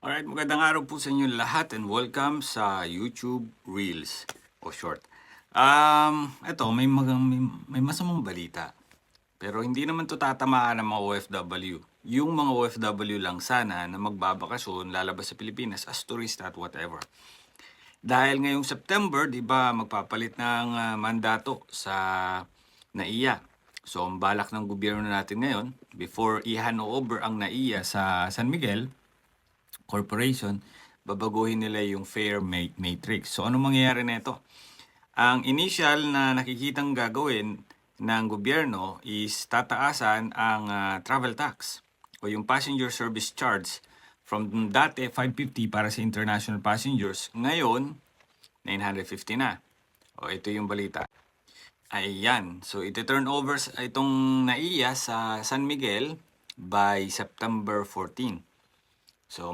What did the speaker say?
Alright, magandang araw po sa inyo lahat and welcome sa YouTube Reels o Short. Ito, may masamang balita. Pero hindi naman to tatamaan ng mga OFW. Yung mga OFW lang sana na magbabakasyon, lalabas sa Pilipinas as turista at whatever. Dahil ngayong September, di ba, magpapalit ng mandato sa NAIA. So, ang balak ng gobyerno natin ngayon, before i-hand over ang NAIA sa San Miguel Corporation, babaguhin nila yung fare matrix. So, ano mangyayari nito? Ang initial na nakikitang gagawin ng gobyerno is tataasan ang travel tax o yung passenger service charge from dati 550 para sa international passengers, ngayon 950 na. O ito yung balita. Ayan, so iti-turn over itong NAIA sa San Miguel by September 14. So